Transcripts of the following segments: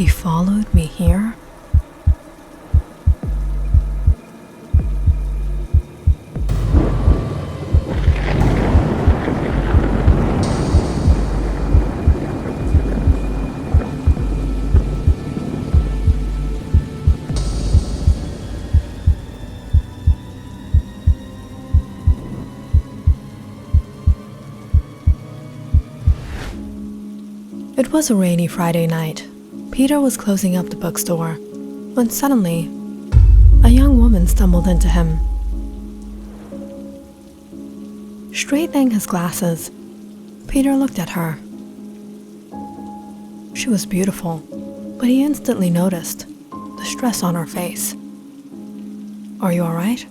He followed me here? It was a rainy Friday night. Peter was closing up the bookstore when suddenly a young woman stumbled into him. Straightening his glasses, Peter looked at her. She was beautiful, but he instantly noticed the stress on her face. "Are you all right?"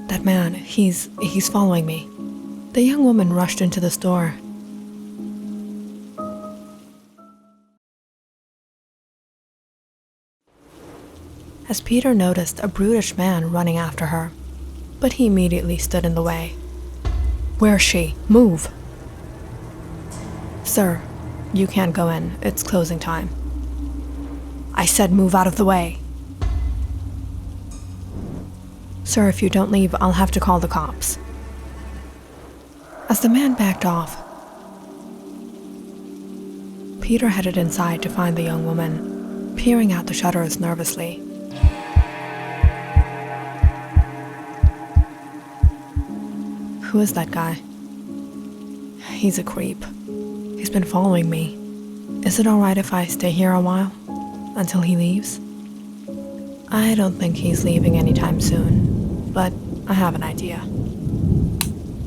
"That man, he's following me." The young woman rushed into the store. As Peter noticed a brutish man running after her, but he immediately stood in the way. "Where's she? Move!" "Sir, you can't go in. It's closing time." "I said move out of the way." "Sir, if you don't leave, I'll have to call the cops." As the man backed off, Peter headed inside to find the young woman, peering out the shutters nervously. "Who is that guy?" "He's a creep. He's been following me. Is it alright if I stay here a while? Until he leaves?" "I don't think he's leaving anytime soon, but I have an idea."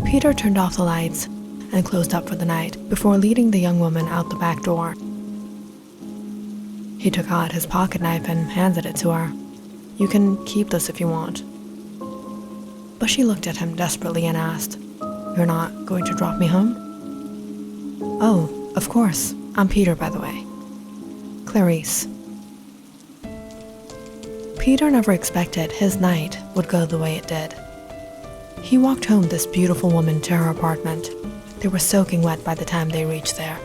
Peter turned off the lights and closed up for the night before leading the young woman out the back door. He took out his pocket knife and handed it to her. "You can keep this if you want." But she looked at him desperately and asked, "You're not going to drop me home?" "Oh, of course. I'm Peter, by the way. Clarice." Peter never expected his night would go the way it did. He walked home this beautiful woman to her apartment. They were soaking wet by the time they reached there.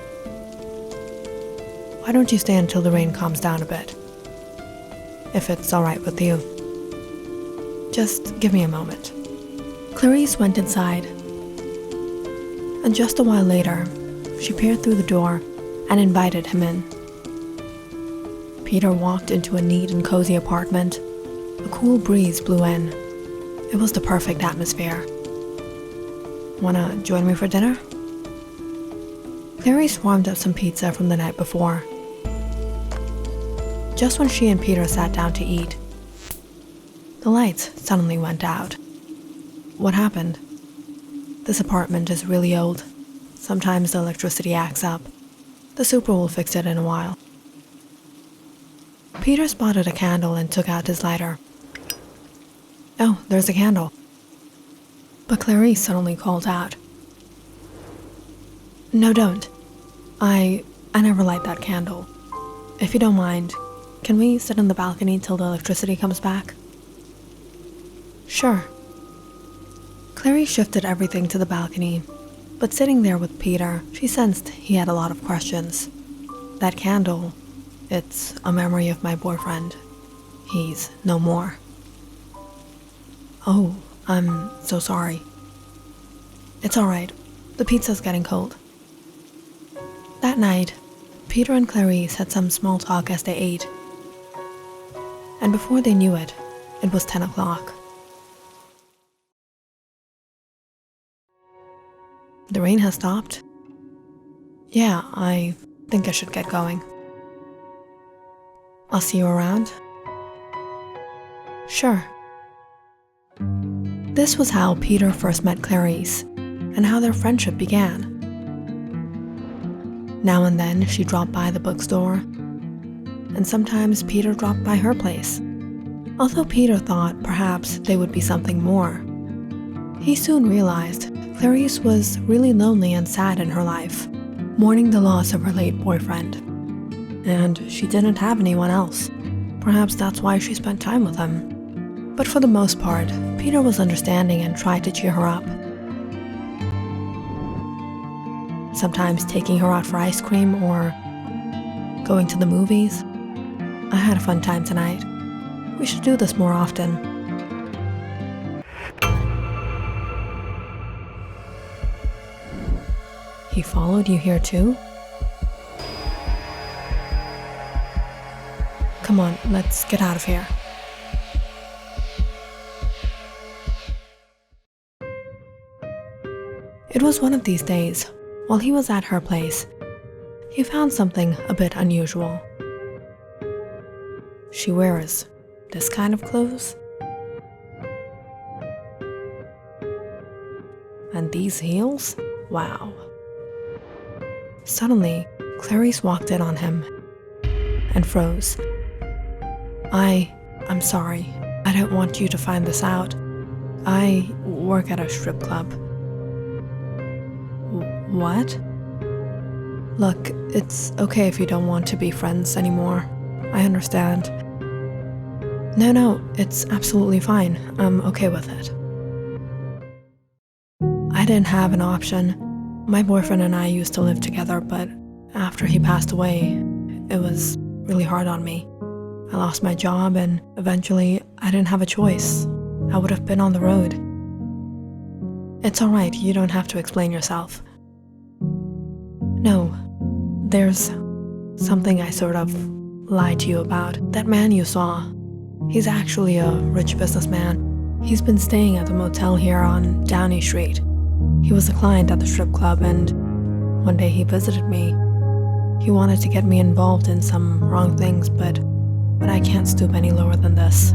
"Why don't you stay until the rain calms down a bit? If it's alright with you. Just give me a moment." Clarice went inside, and just a while later, she peered through the door and invited him in. Peter walked into a neat and cozy apartment. A cool breeze blew in. It was the perfect atmosphere. "Wanna join me for dinner?" Clarice warmed up some pizza from the night before. Just when she and Peter sat down to eat, the lights suddenly went out. "What happened?" "This apartment is really old. Sometimes the electricity acts up. The super will fix it in a while." Peter spotted a candle and took out his lighter. "Oh, there's a candle." But Clarice suddenly called out, "No, don't. I never light that candle. If you don't mind, can we sit in the balcony till the electricity comes back?" "Sure." Clarice shifted everything to the balcony, but sitting there with Peter, she sensed he had a lot of questions. "That candle, it's a memory of my boyfriend. He's no more." "Oh, I'm so sorry." "It's alright. The pizza's getting cold." That night, Peter and Clarice had some small talk as they ate. And before they knew it, it was 10 o'clock. "The rain has stopped?" "Yeah, I think I should get going." "I'll see you around?" "Sure." This was how Peter first met Clarice, and how their friendship began. Now and then she dropped by the bookstore, and sometimes Peter dropped by her place. Although Peter thought perhaps they would be something more, he soon realized Clarice was really lonely and sad in her life, mourning the loss of her late boyfriend. And she didn't have anyone else. Perhaps that's why she spent time with him. But for the most part, Peter was understanding and tried to cheer her up. Sometimes taking her out for ice cream or going to the movies. I had a fun time tonight. We should do this more often. He followed you here too? Come on, let's get out of here. It was one of these days. While he was at her place, he found something a bit unusual. She wears this kind of clothes. And these heels? Wow. Suddenly, Clarice walked in on him and froze. I'm sorry. I don't want you to find this out. I work at a strip club. What? Look, it's okay if you don't want to be friends anymore. I understand. No, it's absolutely fine. I'm okay with it. I didn't have an option. My boyfriend and I used to live together, but after he passed away, it was really hard on me. I lost my job and eventually I didn't have a choice. I would have been on the road. It's alright, you don't have to explain yourself. No, there's something I sort of lied to you about. That man you saw, he's actually a rich businessman. He's been staying at the motel here on Downey Street. He was a client at the strip club and one day he visited me. He wanted to get me involved in some wrong things, but I can't stoop any lower than this.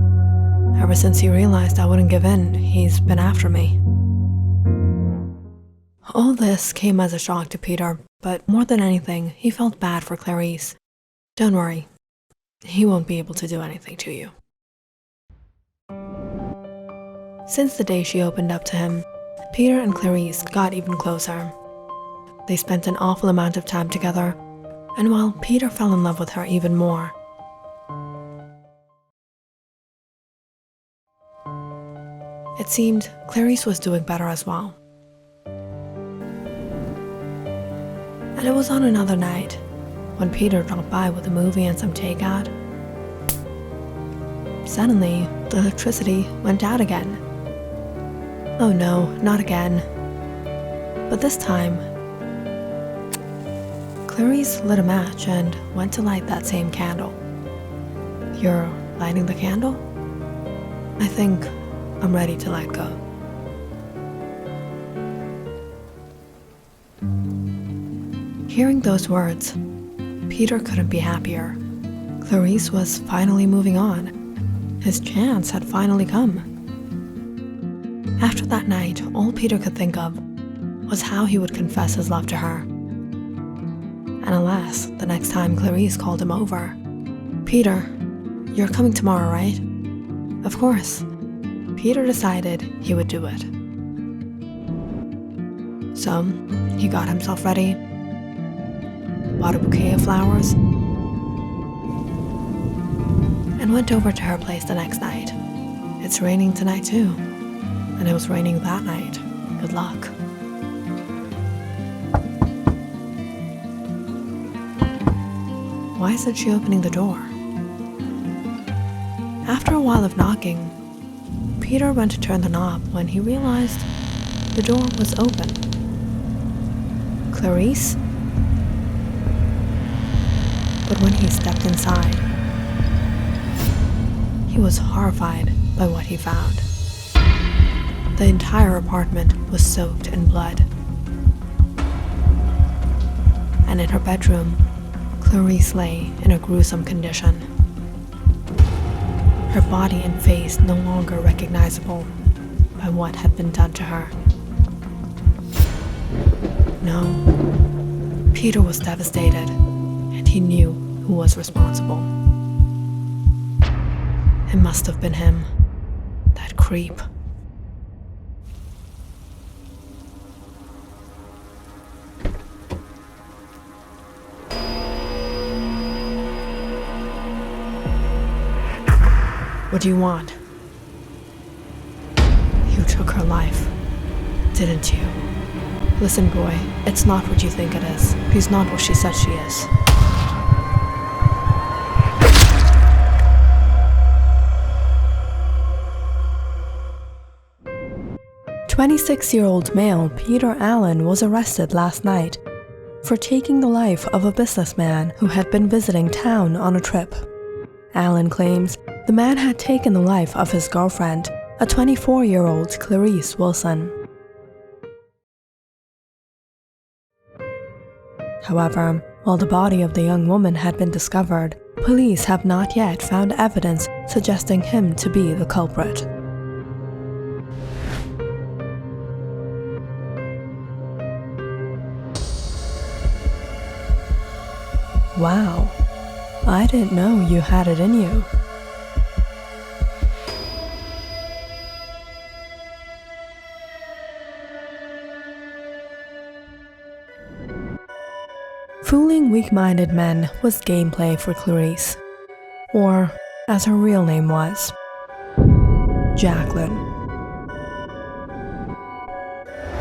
Ever since he realized I wouldn't give in, he's been after me. All this came as a shock to Peter, but more than anything, he felt bad for Clarice. Don't worry, he won't be able to do anything to you. Since the day she opened up to him, Peter and Clarice got even closer. They spent an awful amount of time together, and while Peter fell in love with her even more, it seemed Clarice was doing better as well. And it was on another night, when Peter dropped by with a movie and some takeout. Suddenly, the electricity went out again. Oh no, not again. But this time, Clarice lit a match and went to light that same candle. You're lighting the candle? I think I'm ready to let go. Hearing those words, Peter couldn't be happier. Clarice was finally moving on. His chance had finally come. After that night, all Peter could think of was how he would confess his love to her. And alas, the next time Clarice called him over, "Peter, you're coming tomorrow, right?" Of course, Peter decided he would do it. So, he got himself ready, bought a bouquet of flowers, and went over to her place the next night. It's raining tonight too, and it was raining that night. Good luck. Why isn't she opening the door? After a while of knocking, Peter went to turn the knob when he realized the door was open. Clarice? But when he stepped inside, he was horrified by what he found. The entire apartment was soaked in blood. And in her bedroom, Clarice lay in a gruesome condition. Her body and face no longer recognizable by what had been done to her. No, Peter was devastated, and he knew who was responsible. It must have been him, that creep. What do you want? You took her life, didn't you? Listen, boy, it's not what you think it is. She's not what she says she is. 26-year-old male Peter Allen was arrested last night for taking the life of a businessman who had been visiting town on a trip. Allen claims the man had taken the life of his girlfriend, a 24-year-old Clarice Wilson. However, while the body of the young woman had been discovered, police have not yet found evidence suggesting him to be the culprit. Wow, I didn't know you had it in you. Fooling weak-minded men was gameplay for Clarice, or as her real name was, Jacqueline.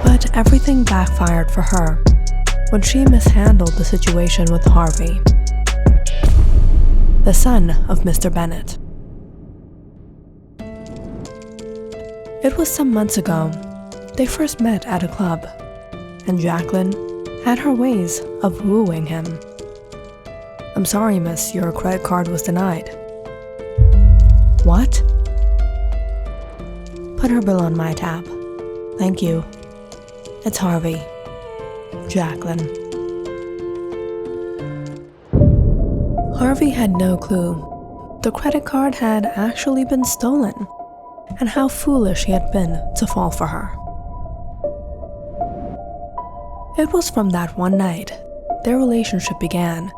But everything backfired for her when she mishandled the situation with Harvey, the son of Mr. Bennett. It was some months ago. They first met at a club, and Jacqueline had her ways of wooing him. "I'm sorry, miss, your credit card was denied." "What?" "Put her bill on my tab." "Thank you. It's Harvey." Jacqueline. Harvey had no clue. The credit card had actually been stolen, and how foolish he had been to fall for her. It was from that one night their relationship began,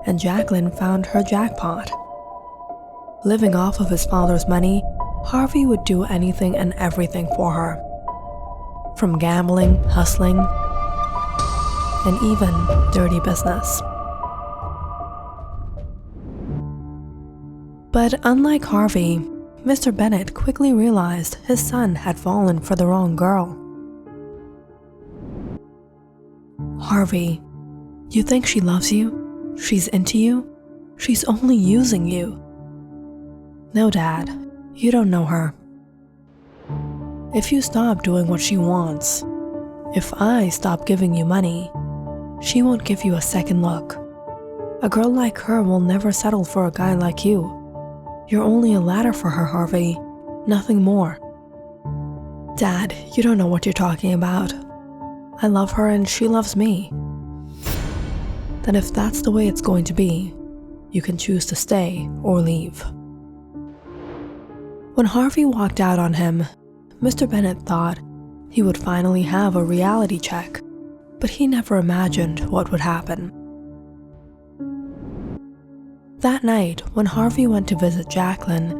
and Jacqueline found her jackpot. Living off of his father's money, Harvey would do anything and everything for her. From gambling, hustling, and even dirty business. But unlike Harvey, Mr. Bennett quickly realized his son had fallen for the wrong girl. "Harvey, you think she loves you? She's into you? She's only using you." "No, Dad, you don't know her. If you stop doing what she wants, if I stop giving you money, she won't give you a second look. A girl like her will never settle for a guy like you. You're only a ladder for her, Harvey, nothing more." "Dad, you don't know what you're talking about. I love her and she loves me." "Then if that's the way it's going to be, you can choose to stay or leave." When Harvey walked out on him, Mr. Bennett thought he would finally have a reality check, but he never imagined what would happen. That night, when Harvey went to visit Jacqueline,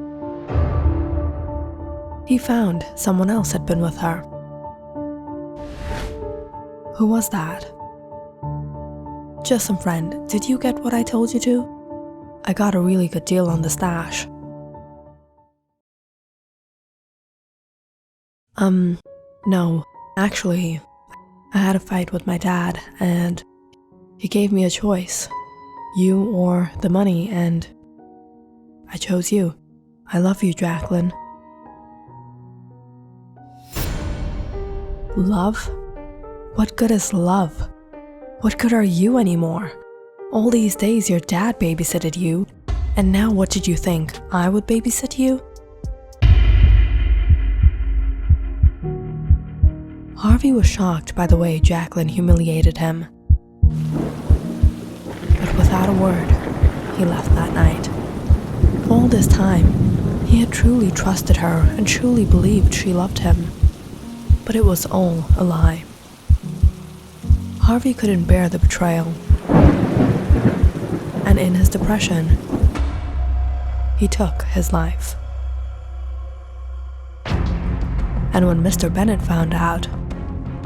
he found someone else had been with her. "Who was that?" "Just some friend. Did you get what I told you to? I got a really good deal on the stash." No, actually, I had a fight with my dad, and he gave me a choice. You or the money, and I chose you. I love you, Jacqueline." Love? What good is love? What good are you anymore? All these days your dad babysitted you, and now what did you think? I would babysit you? Harvey was shocked by the way Jacqueline humiliated him. But without a word, he left that night. All this time, he had truly trusted her and truly believed she loved him. But it was all a lie. Harvey couldn't bear the betrayal. And in his depression, he took his life. And when Mr. Bennett found out,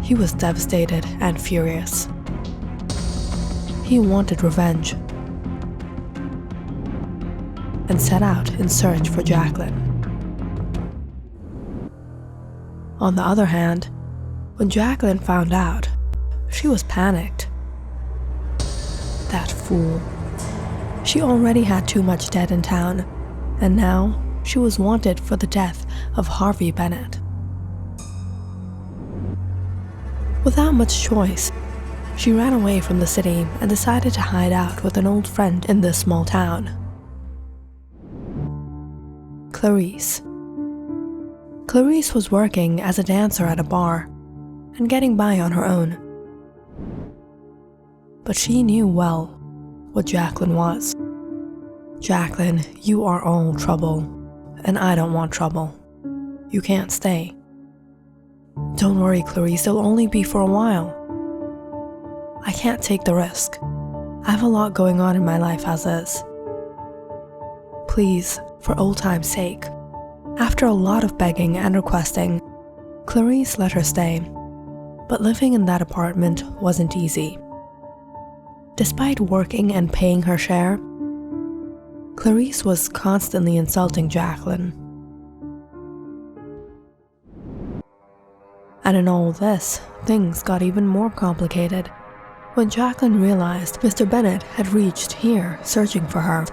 he was devastated and furious. He wanted revenge and set out in search for Jacqueline. On the other hand, when Jacqueline found out, she was panicked. That fool. She already had too much debt in town, and now she was wanted for the death of Harvey Bennett. Without much choice, she ran away from the city and decided to hide out with an old friend in this small town. Clarice. Clarice was working as a dancer at a bar and getting by on her own. But she knew well what Jacqueline was. "Jacqueline, you are all trouble, and I don't want trouble. You can't stay." "Don't worry, Clarice, it'll only be for a while." "I can't take the risk. I have a lot going on in my life as is. Please, for old time's sake." After a lot of begging and requesting, Clarice let her stay, but living in that apartment wasn't easy. Despite working and paying her share, Clarice was constantly insulting Jacqueline. And in all this, things got even more complicated when Jacqueline realized Mr. Bennett had reached here searching for her.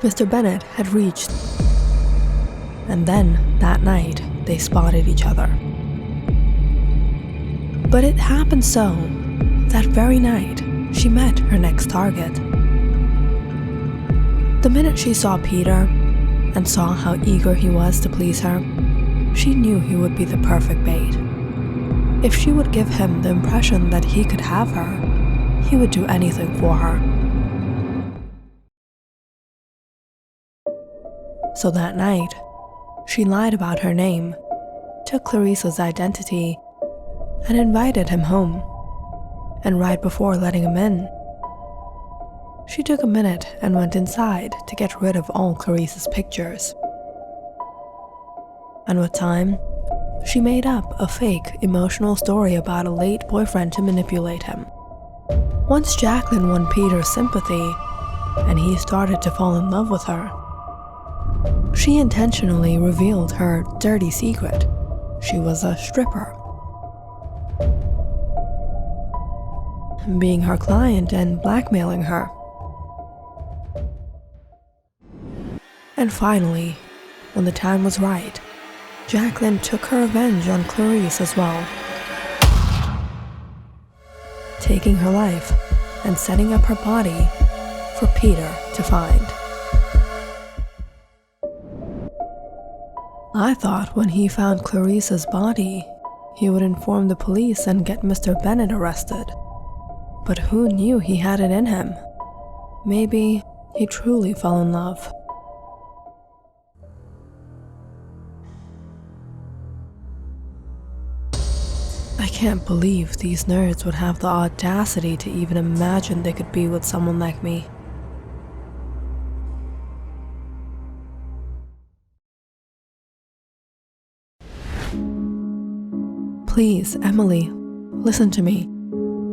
And then, that night, they spotted each other. But it happened so, that very night, she met her next target. The minute she saw Peter, and saw how eager he was to please her, she knew he would be the perfect bait. If she would give him the impression that he could have her, he would do anything for her. So that night, she lied about her name, took Clarice's identity, and invited him home. And right before letting him in, she took a minute and went inside to get rid of all Clarice's pictures. And with time, she made up a fake emotional story about a late boyfriend to manipulate him. Once Jacqueline won Peter's sympathy, and he started to fall in love with her, she intentionally revealed her dirty secret. She was a stripper. Being her client and blackmailing her. And finally, when the time was right, Jacqueline took her revenge on Clarice as well, taking her life and setting up her body for Peter to find. I thought when he found Clarice's body, he would inform the police and get Mr. Bennett arrested. But who knew he had it in him? Maybe he truly fell in love. I can't believe these nerds would have the audacity to even imagine they could be with someone like me. Please, Emily, listen to me.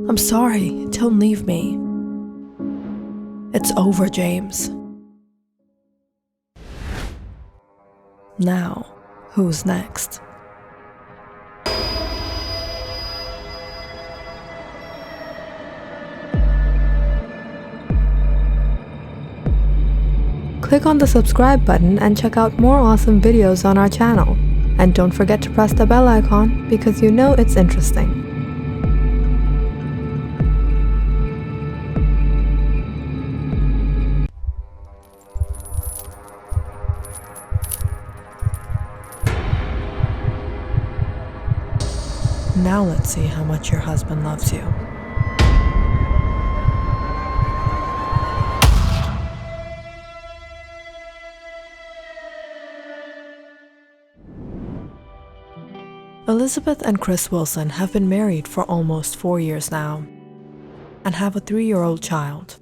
I'm sorry, don't leave me. It's over, James. Now, who's next? Click on the subscribe button and check out more awesome videos on our channel. And don't forget to press the bell icon because you know it's interesting. Now let's see how much your husband loves you. Elizabeth and Chris Wilson have been married for almost 4 years now and have a 3-year-old child.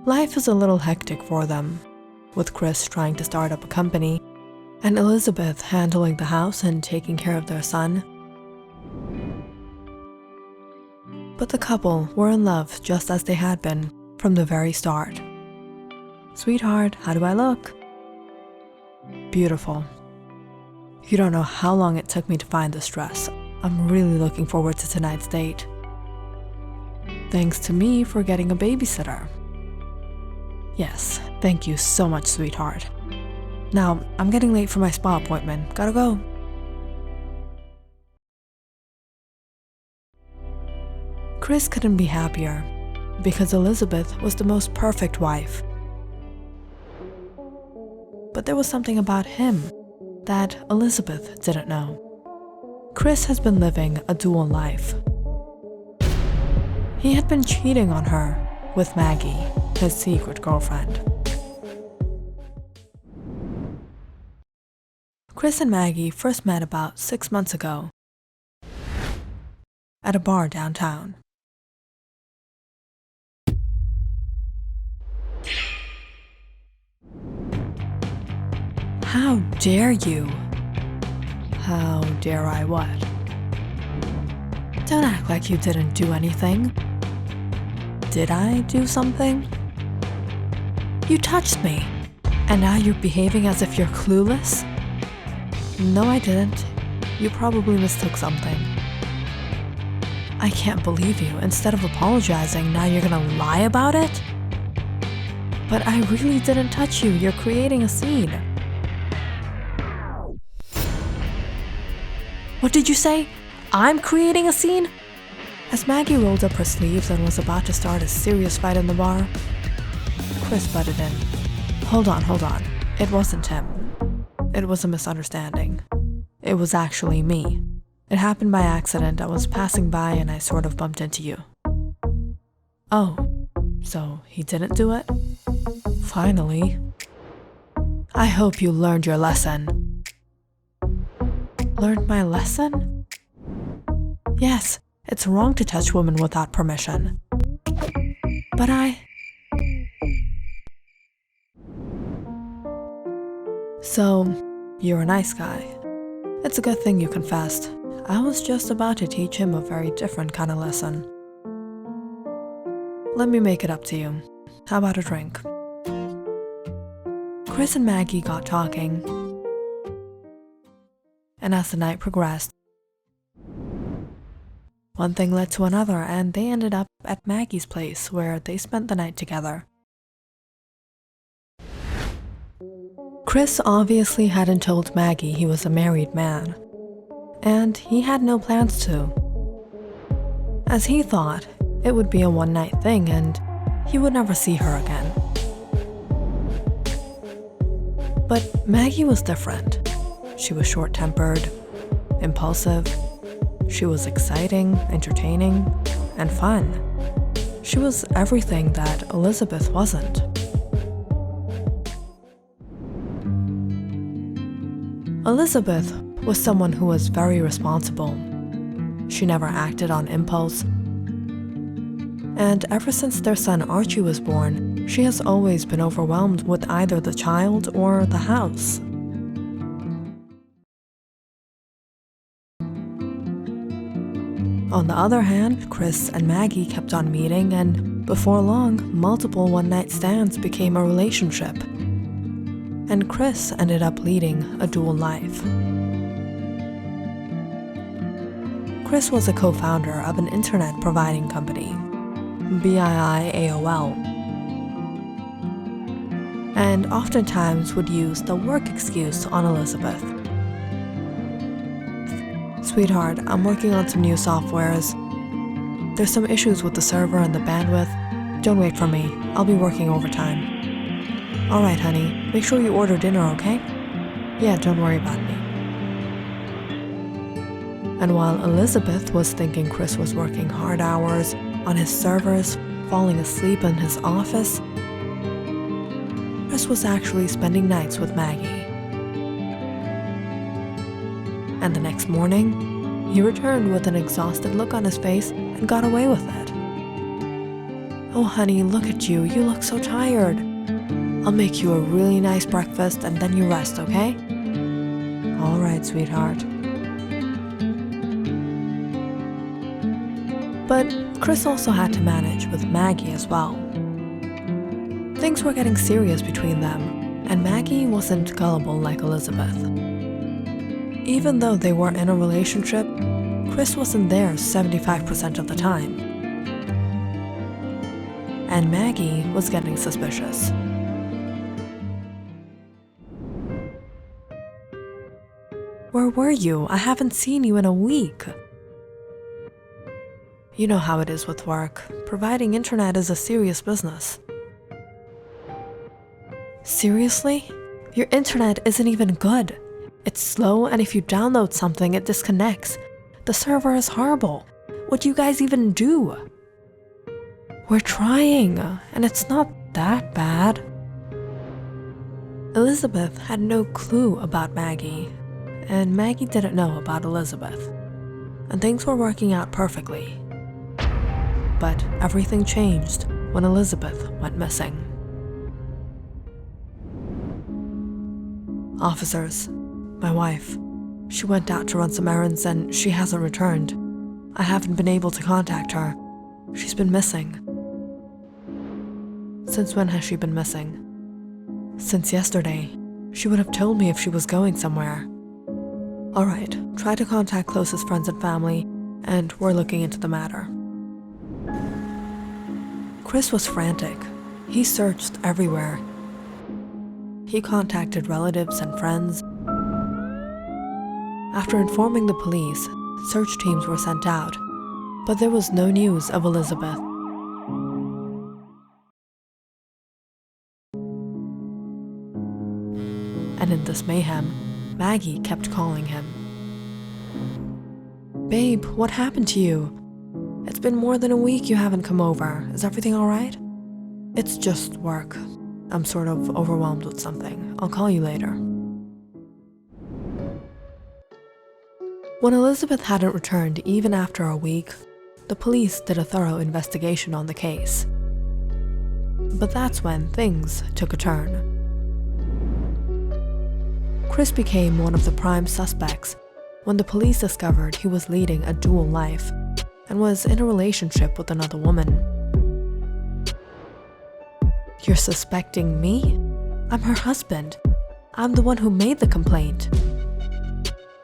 Life is a little hectic for them, with Chris trying to start up a company and Elizabeth handling the house and taking care of their son. But the couple were in love just as they had been from the very start. Sweetheart, how do I look? Beautiful. You don't know how long it took me to find this dress. I'm really looking forward to tonight's date. Thanks to me for getting a babysitter. Yes, thank you so much, sweetheart. Now, I'm getting late for my spa appointment. Gotta go. Chris couldn't be happier because Elizabeth was the most perfect wife. But there was something about him that Elizabeth didn't know. Chris has been living a dual life. He had been cheating on her with Maggie, his secret girlfriend. Chris and Maggie first met about 6 months ago at a bar downtown. How dare you? How dare I what? Don't act like you didn't do anything. Did I do something? You touched me, and now you're behaving as if you're clueless? No, I didn't. You probably mistook something. I can't believe you. Instead of apologizing, now you're gonna lie about it? But I really didn't touch you. You're creating a scene. What did you say? I'm creating a scene? As Maggie rolled up her sleeves and was about to start a serious fight in the bar, Chris butted in. Hold on. It wasn't him. It was a misunderstanding. It was actually me. It happened by accident. I was passing by and I sort of bumped into you. Oh, so he didn't do it? Finally. I hope you learned your lesson. Learned my lesson? Yes, it's wrong to touch women without permission. But So, you're a nice guy. It's a good thing you confessed. I was just about to teach him a very different kind of lesson. Let me make it up to you. How about a drink? Chris and Maggie got talking, and as the night progressed, one thing led to another, and they ended up at Maggie's place where they spent the night together. Chris obviously hadn't told Maggie he was a married man, and he had no plans to, as he thought it would be a one-night thing and he would never see her again. But Maggie was different. She was short-tempered, impulsive. She was exciting, entertaining, and fun. She was everything that Elizabeth wasn't. Elizabeth was someone who was very responsible. She never acted on impulse. And ever since their son Archie was born, she has always been overwhelmed with either the child or the house. On the other hand, Chris and Maggie kept on meeting, and before long, multiple one-night stands became a relationship. And Chris ended up leading a dual life. Chris was a co-founder of an internet providing company, BII-AOL, and oftentimes would use the work excuse on Elizabeth. Sweetheart, I'm working on some new softwares. There's some issues with the server and the bandwidth. Don't wait for me. I'll be working overtime. Alright, honey. Make sure you order dinner, okay? Yeah, don't worry about me. And while Elizabeth was thinking Chris was working hard hours on his servers, falling asleep in his office, Chris was actually spending nights with Maggie. And the next morning, he returned with an exhausted look on his face and got away with it. Oh honey, look at you. You look so tired. I'll make you a really nice breakfast and then you rest, okay? All right, sweetheart. But Chris also had to manage with Maggie as well. Things were getting serious between them, and Maggie wasn't gullible like Elizabeth. Even though they were in a relationship, Chris wasn't there 75% of the time. And Maggie was getting suspicious. Where were you? I haven't seen you in a week. You know how it is with work. Providing internet is a serious business. Seriously? Your internet isn't even good. It's slow, and if you download something, it disconnects. The server is horrible. What do you guys even do? We're trying, and it's not that bad. Elizabeth had no clue about Maggie, and Maggie didn't know about Elizabeth. And things were working out perfectly. But everything changed when Elizabeth went missing. Officers, my wife, she went out to run some errands and she hasn't returned. I haven't been able to contact her. She's been missing. Since when has she been missing? Since yesterday. She would have told me if she was going somewhere. All right, try to contact closest friends and family, and we're looking into the matter. Chris was frantic. He searched everywhere. He contacted relatives and friends. After informing the police, search teams were sent out, but there was no news of Elizabeth. And in this mayhem, Maggie kept calling him. Babe, what happened to you? It's been more than a week you haven't come over. Is everything all right? It's just work. I'm sort of overwhelmed with something. I'll call you later. When Elizabeth hadn't returned even after a week, the police did a thorough investigation on the case. But that's when things took a turn. Chris became one of the prime suspects when the police discovered he was leading a dual life and was in a relationship with another woman. You're suspecting me? I'm her husband. I'm the one who made the complaint.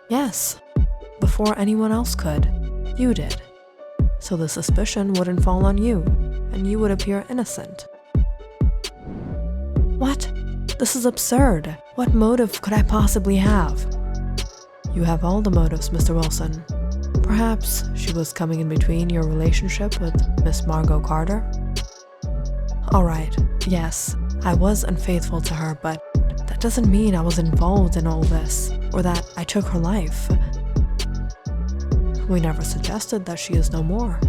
Yes, before anyone else could, you did. So the suspicion wouldn't fall on you, and you would appear innocent. What? This is absurd. What motive could I possibly have? You have all the motives, Mr. Wilson. Perhaps she was coming in between your relationship with Miss Margot Carter? Alright, yes, I was unfaithful to her, but that doesn't mean I was involved in all this, or that I took her life. We never suggested that she is no more.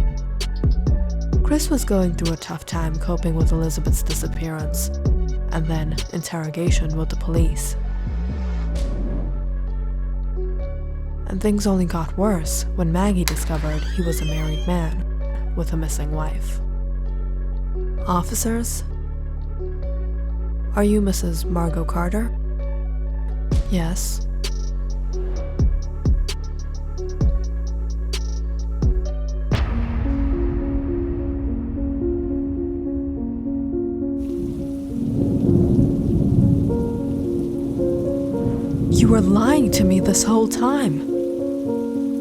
Chris was going through a tough time coping with Elizabeth's disappearance, and then interrogation with the police. And things only got worse when Maggie discovered he was a married man with a missing wife. Officers? Are you Mrs. Margot Carter? Yes. You were lying to me this whole time.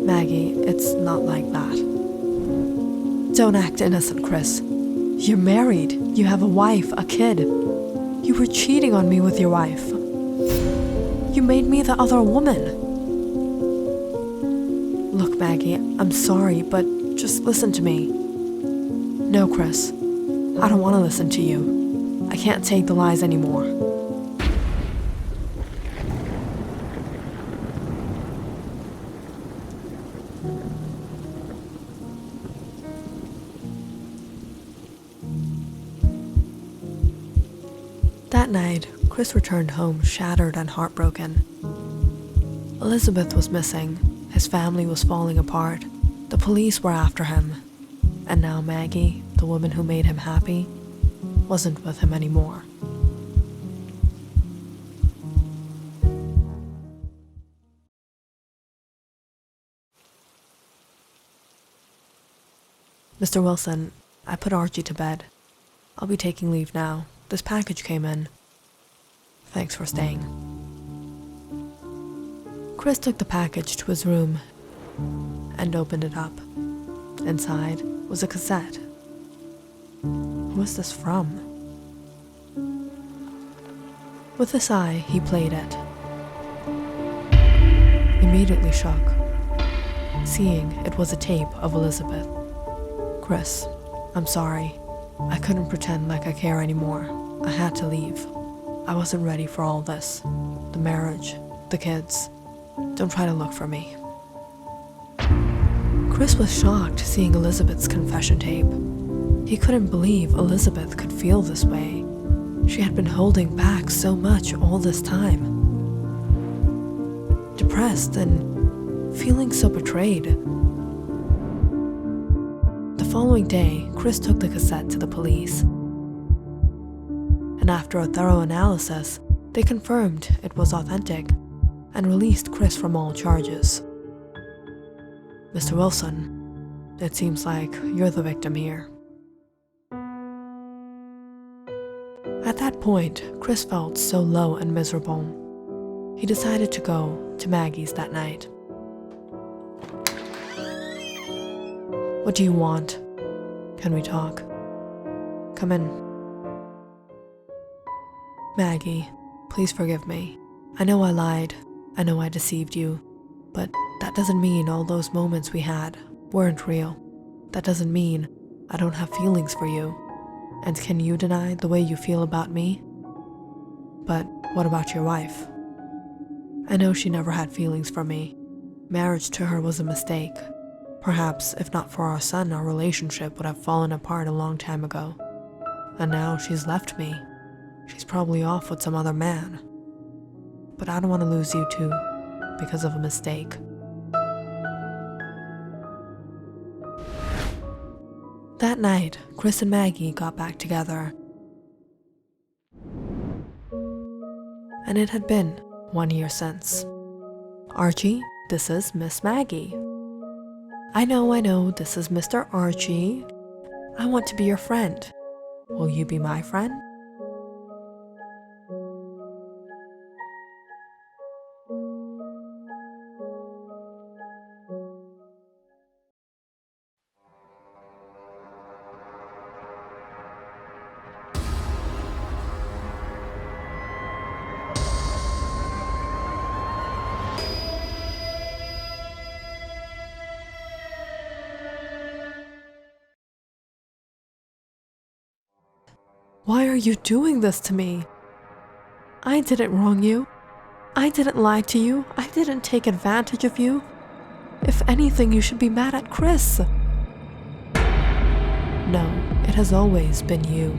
Maggie, it's not like that. Don't act innocent, Chris. You're married. You have a wife, a kid. You were cheating on me with your wife. You made me the other woman. Look, Maggie, I'm sorry, but just listen to me. No, Chris. I don't want to listen to you. I can't take the lies anymore. That night, Chris returned home shattered and heartbroken. Elizabeth was missing, his family was falling apart, the police were after him, and now Maggie, the woman who made him happy, wasn't with him anymore. Mr. Wilson, I put Archie to bed. I'll be taking leave now. This package came in. Thanks for staying. Chris took the package to his room and opened it up. Inside was a cassette. Who was this from? With a sigh, he played it. Immediately shook, seeing it was a tape of Elizabeth. Chris, I'm sorry. I couldn't pretend like I care anymore. I had to leave. I wasn't ready for all this. The marriage, the kids. Don't try to look for me. Chris was shocked seeing Elizabeth's confession tape. He couldn't believe Elizabeth could feel this way. She had been holding back so much all this time. Depressed and feeling so betrayed. The following day, Chris took the cassette to the police. And after a thorough analysis, they confirmed it was authentic and released Chris from all charges. Mr. Wilson, it seems like you're the victim here. At that point, Chris felt so low and miserable. He decided to go to Maggie's that night. What do you want? Can we talk? Come in. Maggie, please forgive me. I know I lied. I know I deceived you. But that doesn't mean all those moments we had weren't real. That doesn't mean I don't have feelings for you. And can you deny the way you feel about me? But what about your wife? I know she never had feelings for me. Marriage to her was a mistake. Perhaps if not for our son, our relationship would have fallen apart a long time ago. And now she's left me. She's probably off with some other man. But I don't want to lose you too, because of a mistake. That night, Chris and Maggie got back together. And it had been 1 year since. Archie, this is Miss Maggie. I know, this is Mr. Archie. I want to be your friend. Will you be my friend? Why are you doing this to me? I didn't wrong you. I didn't lie to you. I didn't take advantage of you. If anything, you should be mad at Chris. No, it has always been you.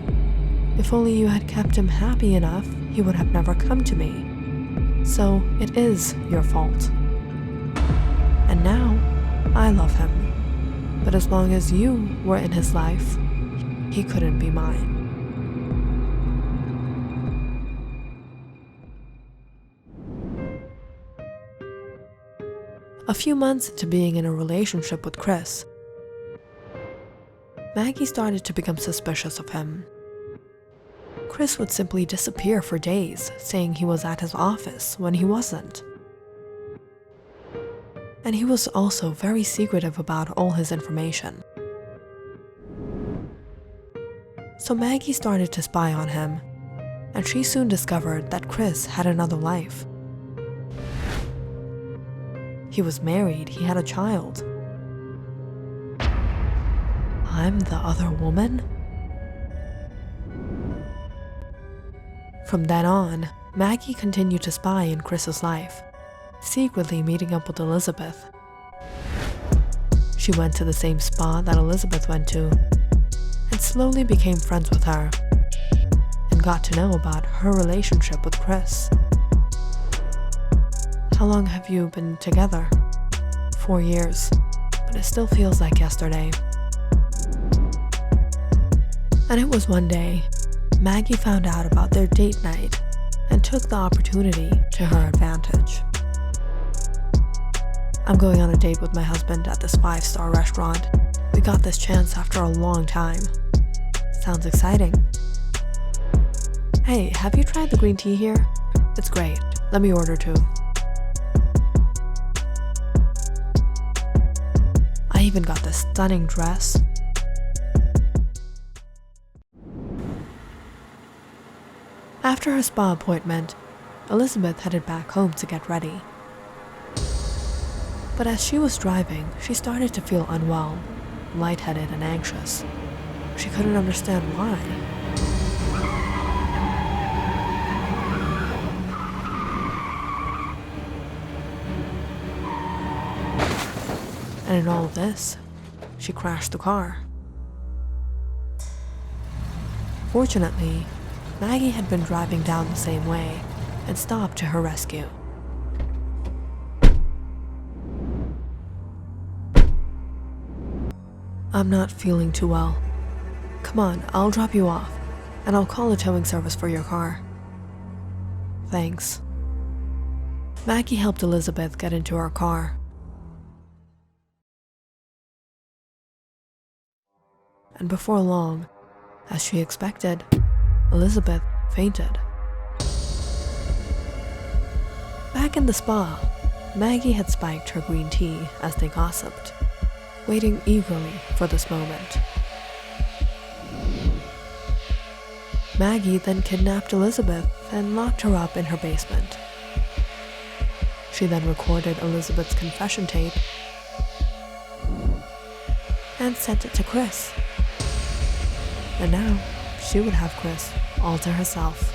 If only you had kept him happy enough, he would have never come to me. So it is your fault. And now, I love him. But as long as you were in his life, he couldn't be mine. A few months into being in a relationship with Chris, Maggie started to become suspicious of him. Chris would simply disappear for days, saying he was at his office when he wasn't. And he was also very secretive about all his information. So Maggie started to spy on him, and she soon discovered that Chris had another life. He was married, he had a child. I'm the other woman? From then on, Maggie continued to spy in Chris's life, secretly meeting up with Elizabeth. She went to the same spa that Elizabeth went to, and slowly became friends with her, and got to know about her relationship with Chris. How long have you been together? 4 years, but it still feels like yesterday. And it was one day, Maggie found out about their date night and took the opportunity to her advantage. I'm going on a date with my husband at this 5-star restaurant. We got this chance after a long time. Sounds exciting. Hey, have you tried the green tea here? It's great. Let me order too. I even got this stunning dress. After her spa appointment, Elizabeth headed back home to get ready. But as she was driving, she started to feel unwell. lightheaded and anxious. She couldn't understand why. And in all of this, she crashed the car. Fortunately, Maggie had been driving down the same way and stopped to her rescue. I'm not feeling too well. Come on, I'll drop you off, and I'll call a towing service for your car. Thanks. Maggie helped Elizabeth get into her car. And before long, as she expected, Elizabeth fainted. Back in the spa, Maggie had spiked her green tea as they gossiped, waiting eagerly for this moment. Maggie then kidnapped Elizabeth and locked her up in her basement. She then recorded Elizabeth's confession tape and sent it to Chris. And now, she would have Chris all to herself.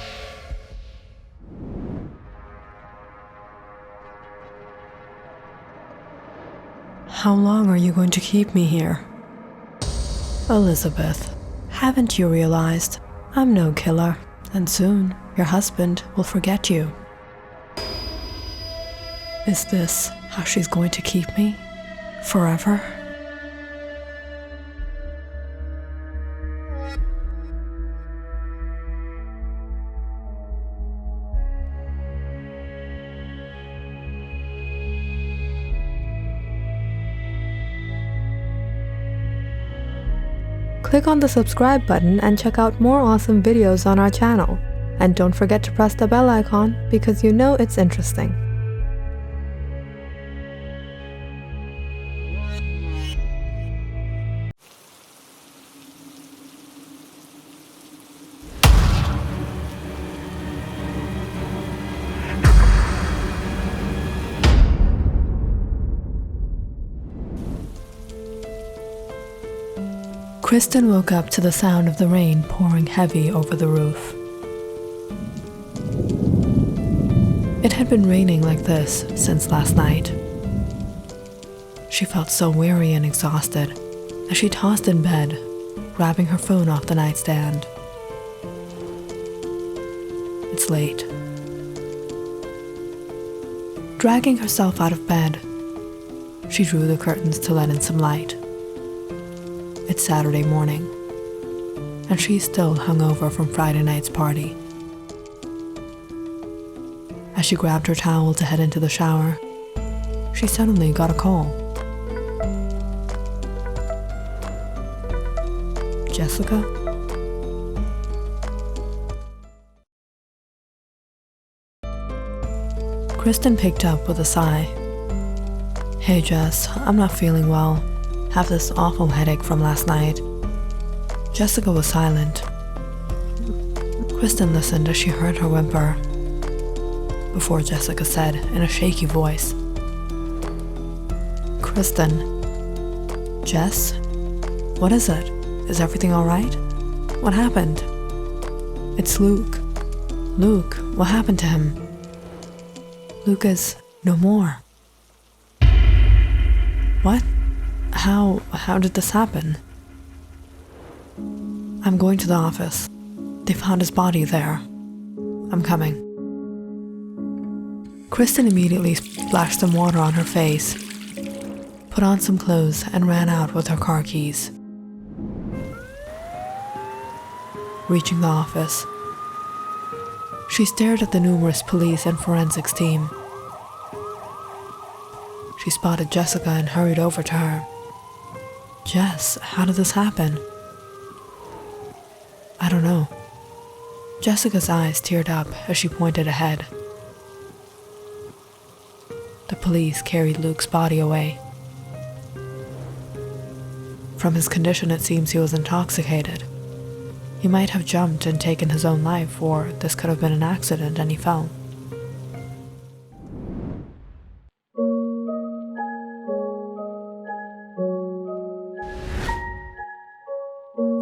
How long are you going to keep me here? Elizabeth, haven't you realized I'm no killer, and soon your husband will forget you? Is this how she's going to keep me? Forever? Click on the subscribe button and check out more awesome videos on our channel. And don't forget to press the bell icon because you know it's interesting. Kristen woke up to the sound of the rain pouring heavy over the roof. It had been raining like this since last night. She felt so weary and exhausted as she tossed in bed, grabbing her phone off the nightstand. It's late. Dragging herself out of bed, she drew the curtains to let in some light. It's Saturday morning, and she's still hungover from Friday night's party. As she grabbed her towel to head into the shower, she suddenly got a call. Jessica? Kristen picked up with a sigh. Hey Jess, I'm not feeling well. Have this awful headache from last night. Jessica was silent. Kristen listened as she heard her whimper, before Jessica said in a shaky voice, Kristen. Jess? What is it? Is everything alright? What happened? It's Luke. Luke, what happened to him? Luke is no more. What? How did this happen? I'm going to the office. They found his body there. I'm coming. Kristen immediately splashed some water on her face, put on some clothes, and ran out with her car keys. Reaching the office, she stared at the numerous police and forensics team. She spotted Jessica and hurried over to her. Jess, how did this happen? I don't know. Jessica's eyes teared up as she pointed ahead. The police carried Luke's body away. From his condition, it seems he was intoxicated. He might have jumped and taken his own life, or this could have been an accident and he fell.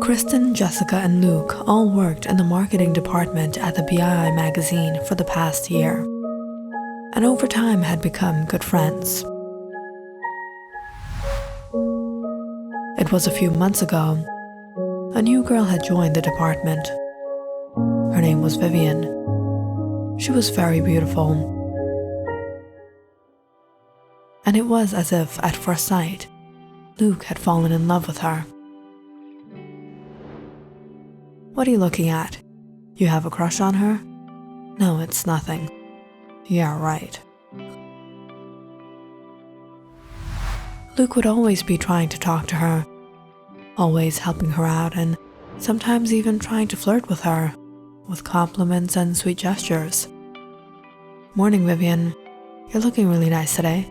Kristen, Jessica, and Luke all worked in the marketing department at the BII magazine for the past year, and over time had become good friends. It was a few months ago. A new girl had joined the department. Her name was Vivian. She was very beautiful. And it was as if, at first sight, Luke had fallen in love with her. What are you looking at? You have a crush on her? No, it's nothing. Yeah, right. Luke would always be trying to talk to her, always helping her out, and sometimes even trying to flirt with her, with compliments and sweet gestures. Morning, Vivian. You're looking really nice today.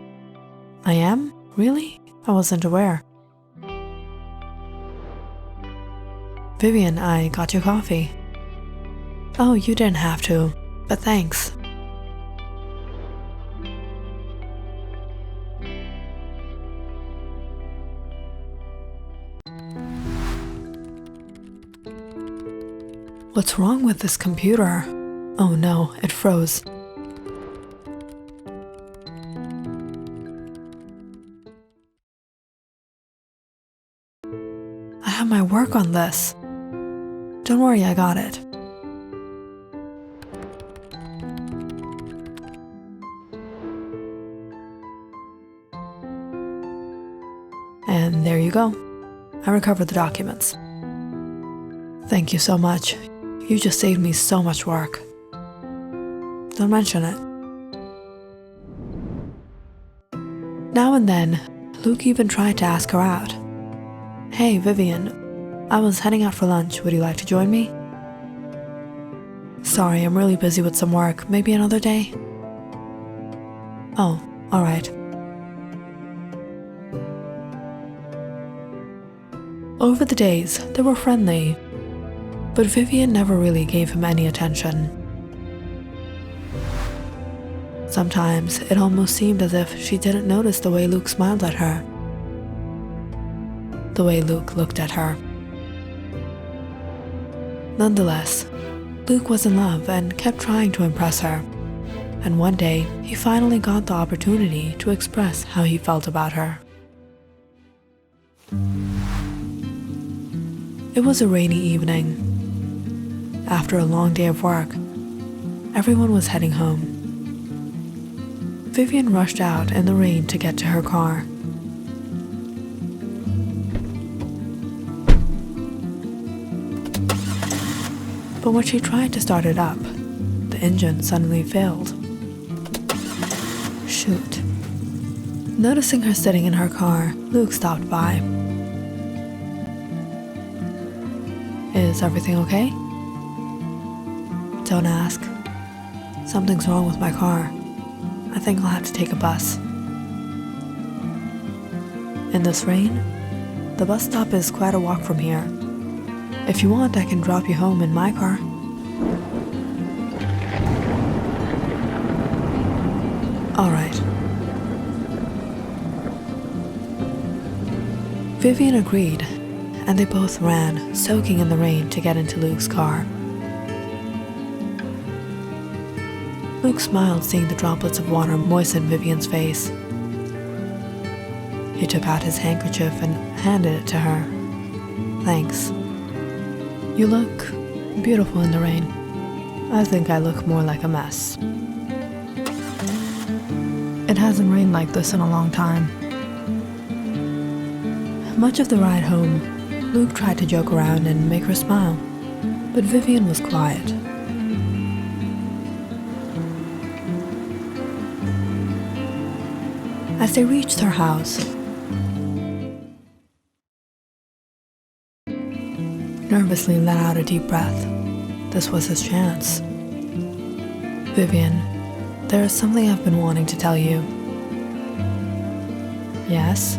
I am? Really? I wasn't aware. Vivian, I got you coffee. Oh, you didn't have to, but thanks. What's wrong with this computer? Oh no, it froze. I have my work on this. Don't worry, I got it. And there you go. I recovered the documents. Thank you so much. You just saved me so much work. Don't mention it. Now and then, Luke even tried to ask her out. Hey, Vivian, I was heading out for lunch. Would you like to join me? Sorry, I'm really busy with some work. Maybe another day? Oh, alright. Over the days, they were friendly, but Vivian never really gave him any attention. Sometimes it almost seemed as if she didn't notice the way Luke smiled at her, the way Luke looked at her. Nonetheless, Luke was in love and kept trying to impress her, and one day he finally got the opportunity to express how he felt about her. It was a rainy evening. After a long day of work, everyone was heading home. Vivian rushed out in the rain to get to her car. But when she tried to start it up, the engine suddenly failed. Shoot. Noticing her sitting in her car, Luke stopped by. Is everything okay? Don't ask. Something's wrong with my car. I think I'll have to take a bus. In this rain, the bus stop is quite a walk from here. If you want, I can drop you home in my car. All right. Vivian agreed, and they both ran, soaking in the rain, to get into Luke's car. Luke smiled, seeing the droplets of water moisten Vivian's face. He took out his handkerchief and handed it to her. Thanks. You look beautiful in the rain. I think I look more like a mess. It hasn't rained like this in a long time. Much of the ride home, Luke tried to joke around and make her smile, but Vivian was quiet. As they reached her house, nervously let out a deep breath. This was his chance. Vivian, there is something I've been wanting to tell you. Yes?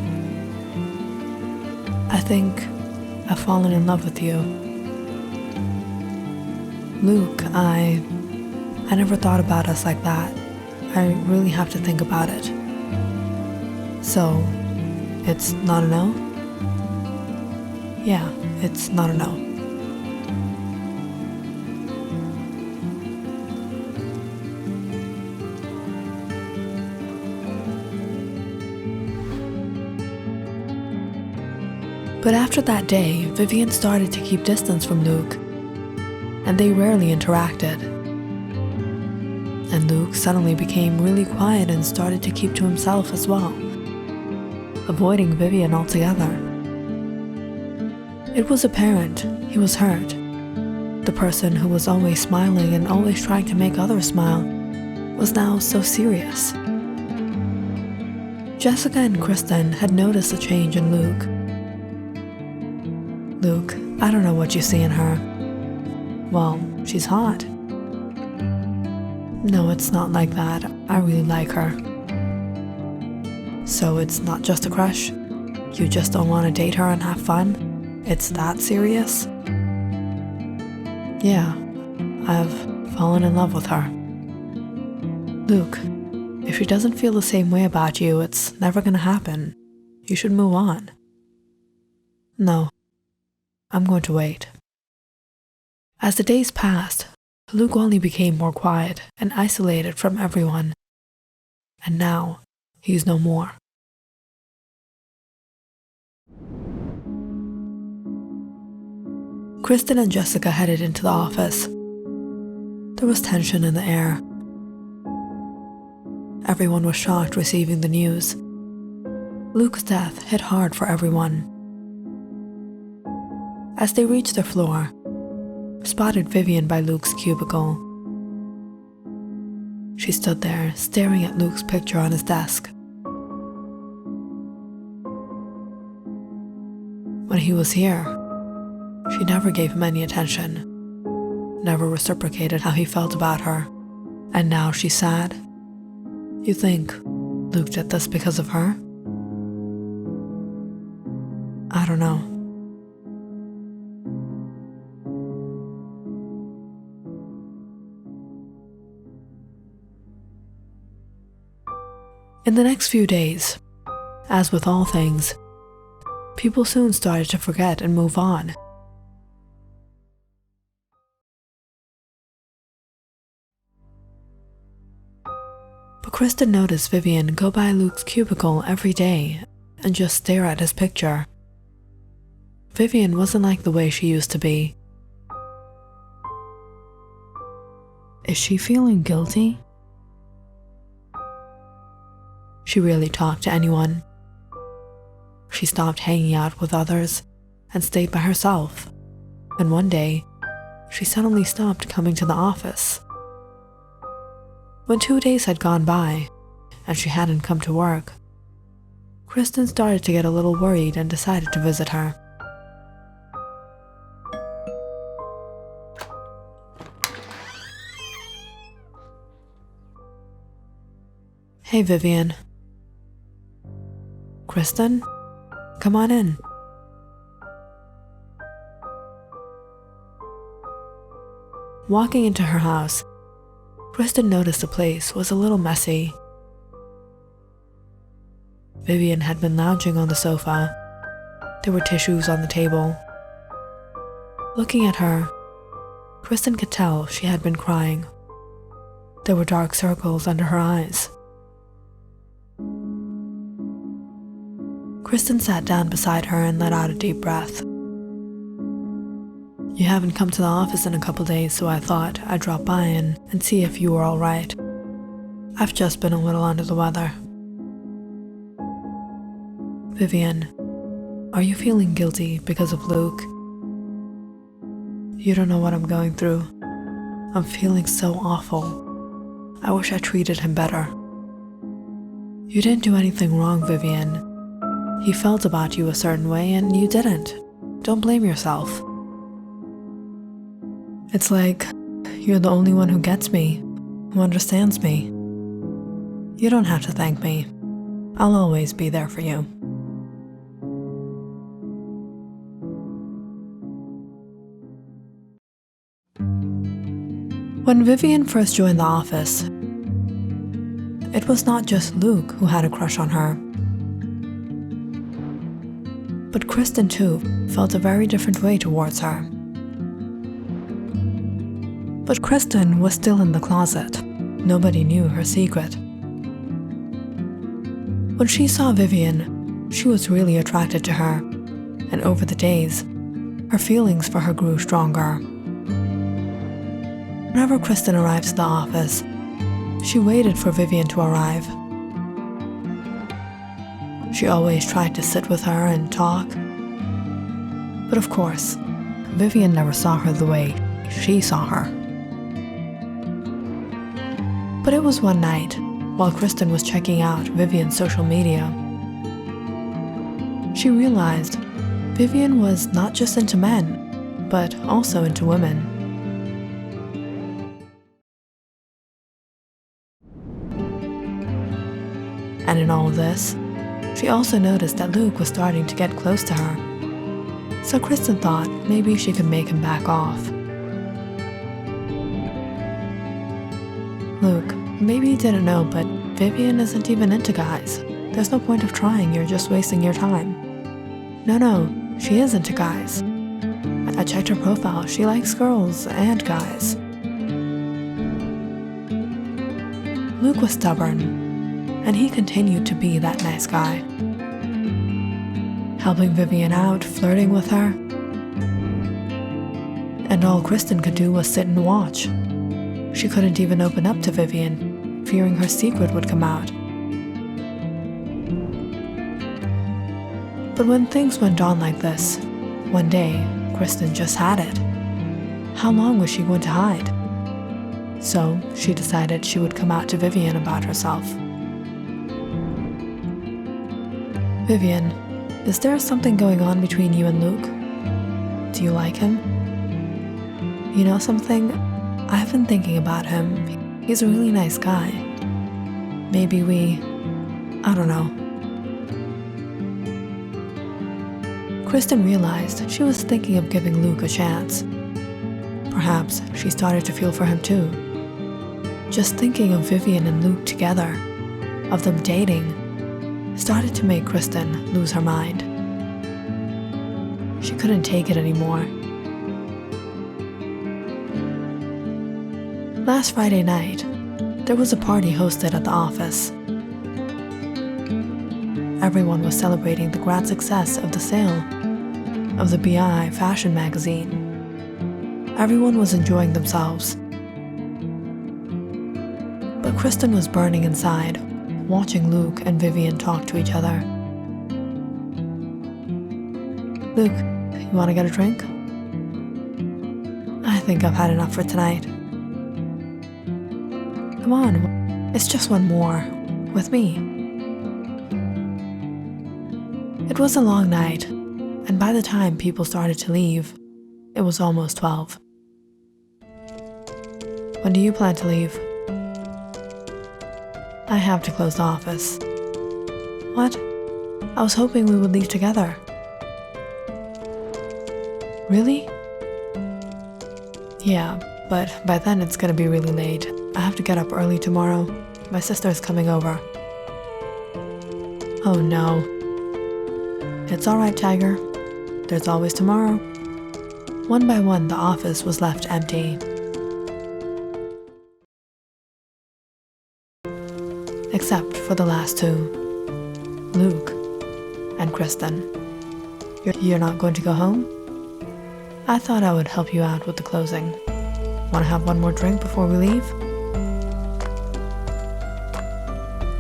I think I've fallen in love with you. Luke, I never thought about us like that. I really have to think about it. So, it's not a no? yeah, it's not a no. But after that day, Vivian started to keep distance from Luke, and they rarely interacted. And Luke suddenly became really quiet and started to keep to himself as well, avoiding Vivian altogether. It was apparent he was hurt. The person who was always smiling and always trying to make others smile was now so serious. Jessica and Kristen had noticed a change in Luke. Luke, I don't know what you see in her. Well, she's hot. No, it's not like that. I really like her. So it's not just a crush? You just don't want to date her and have fun? It's that serious? Yeah, I've fallen in love with her. Luke, if she doesn't feel the same way about you, it's never gonna happen. You should move on. No, I'm going to wait. As the days passed, Luke only became more quiet and isolated from everyone. And now, he's no more. Kristen and Jessica headed into the office. There was tension in the air. Everyone was shocked receiving the news. Luke's death hit hard for everyone. As they reached their floor, spotted Vivian by Luke's cubicle. She stood there, staring at Luke's picture on his desk. When he was here, she never gave him any attention, never reciprocated how he felt about her. And now she's sad. You think Luke did this because of her? I don't know. In the next few days, as with all things, people soon started to forget and move on. But Kristen noticed Vivian go by Luke's cubicle every day and just stare at his picture. Vivian wasn't like the way she used to be. Is she feeling guilty? She rarely talked to anyone. She stopped hanging out with others and stayed by herself. And one day, she suddenly stopped coming to the office. When 2 days had gone by and she hadn't come to work, Kristen started to get a little worried and decided to visit her. Hey, Vivian. Kristen, come on in. Walking into her house, Kristen noticed the place was a little messy. Vivian had been lounging on the sofa. There were tissues on the table. Looking at her, Kristen could tell she had been crying. There were dark circles under her eyes. Kristen sat down beside her and let out a deep breath. You haven't come to the office in a couple days, so I thought I'd drop by and see if you were all right. I've just been a little under the weather. Vivian, are you feeling guilty because of Luke? You don't know what I'm going through. I'm feeling so awful. I wish I treated him better. You didn't do anything wrong, Vivian. He felt about you a certain way and you didn't. Don't blame yourself. It's like you're the only one who gets me, who understands me. You don't have to thank me. I'll always be there for you. When Vivian first joined the office, it was not just Luke who had a crush on her. But Kristen, too, felt a very different way towards her. But Kristen was still in the closet. Nobody knew her secret. When she saw Vivian, she was really attracted to her, and over the days, her feelings for her grew stronger. Whenever Kristen arrived at the office, she waited for Vivian to arrive. She always tried to sit with her and talk. But of course, Vivian never saw her the way she saw her. But it was one night, while Kristen was checking out Vivian's social media, she realized Vivian was not just into men, but also into women. And in all of this, she also noticed that Luke was starting to get close to her. So Kristen thought maybe she could make him back off. Luke, maybe you didn't know, but Vivian isn't even into guys. There's no point of trying, you're just wasting your time. No, she is into guys. I checked her profile, she likes girls and guys. Luke was stubborn, and he continued to be that nice guy. Helping Vivian out, flirting with her. And all Kristen could do was sit and watch. She couldn't even open up to Vivian, fearing her secret would come out. But when things went on like this, one day, Kristen just had it. How long was she going to hide? So she decided she would come out to Vivian about herself. Vivian, is there something going on between you and Luke? Do you like him? You know something? I've been thinking about him. He's a really nice guy. Maybe I don't know. Kristen realized she was thinking of giving Luke a chance. Perhaps she started to feel for him too. Just thinking of Vivian and Luke together, of them dating, started to make Kristen lose her mind. She couldn't take it anymore. Last Friday night, there was a party hosted at the office. Everyone was celebrating the grand success of the sale of the BI fashion magazine. Everyone was enjoying themselves. But Kristen was burning inside, watching Luke and Vivian talk to each other. Luke, you want to get a drink? I think I've had enough for tonight. Come on, it's just one more, with me. It was a long night, and by the time people started to leave, it was almost 12. When do you plan to leave? I have to close the office. What? I was hoping we would leave together. Really? Yeah, but by then it's gonna be really late. I have to get up early tomorrow. My sister's coming over. Oh no. It's alright, Tiger. There's always tomorrow. One by one, the office was left empty. Except for the last two, Luke and Kristen. You're not going to go home? I thought I would help you out with the closing. Want to have one more drink before we leave?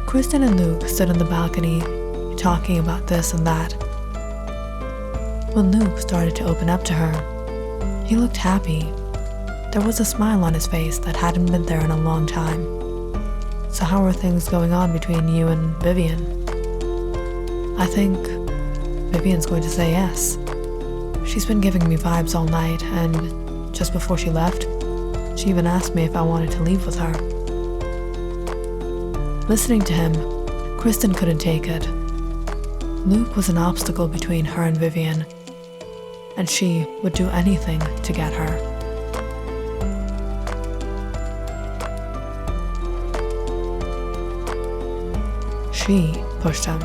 Kristen and Luke stood on the balcony, talking about this and that. When Luke started to open up to her, he looked happy. There was a smile on his face that hadn't been there in a long time. So how are things going on between you and Vivian? I think Vivian's going to say yes. She's been giving me vibes all night, and just before she left, she even asked me if I wanted to leave with her. Listening to him, Kristen couldn't take it. Luke was an obstacle between her and Vivian, and she would do anything to get her. She pushed him.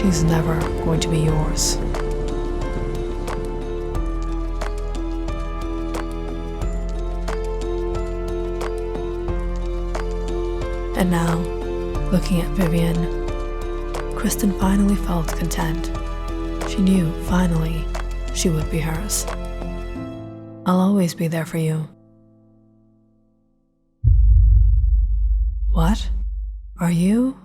she's never going to be yours. And now, looking at Vivian, Kristen finally felt content. She knew, finally, she would be hers. I'll always be there for you. What? Are you?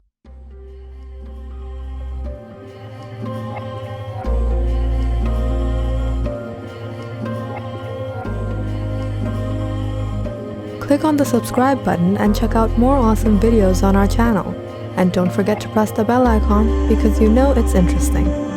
Click on the subscribe button and check out more awesome videos on our channel. And don't forget to press the bell icon because you know it's interesting.